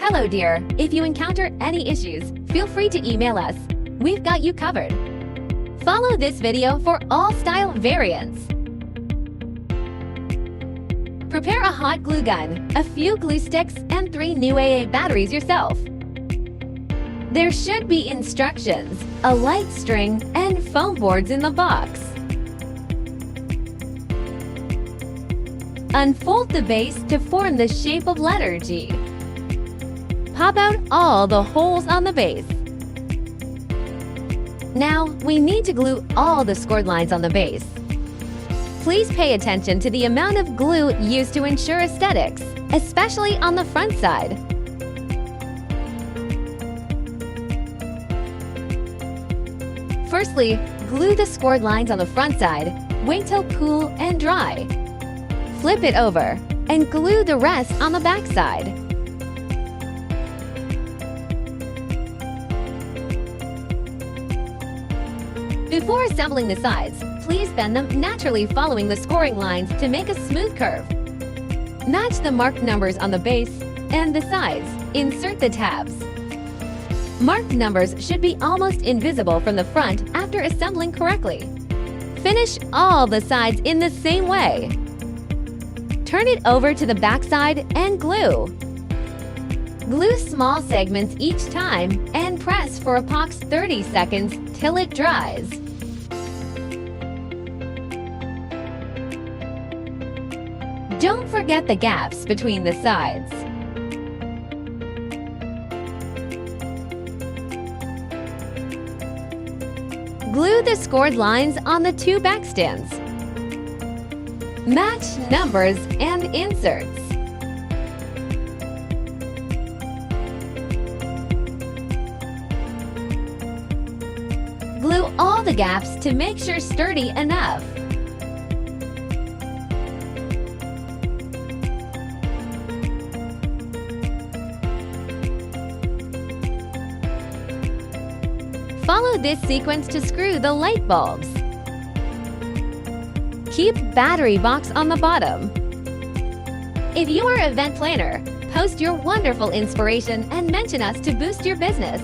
Hello dear, if you encounter any issues, feel free to email us. We've got you covered. Follow this video for all style variants. Prepare a hot glue gun, a few glue sticks, and 3 new AA batteries yourself. There should be instructions, a light string, and foam boards in the box. Unfold the base to form the shape of letter G. Pop out all the holes on the base. Now, we need to glue all the scored lines on the base. Please pay attention to the amount of glue used to ensure aesthetics, especially on the front side. Firstly, glue the scored lines on the front side. Wait till cool and dry. Flip it over and glue the rest on the back side. Before assembling the sides, please bend them naturally following the scoring lines to make a smooth curve. Match the marked numbers on the base and the sides. Insert the tabs. Marked numbers should be almost invisible from the front after assembling correctly. Finish all the sides in the same way. Turn it over to the back side and glue. Glue small segments each time and press for approx 30 seconds till it dries. Don't forget the gaps between the sides. Glue the scored lines on the 2 back stands. Match numbers and inserts. Glue all the gaps to make sure sturdy enough. Follow this sequence to screw the light bulbs. Keep battery box on the bottom. If you are an event planner, post your wonderful inspiration and mention us to boost your business.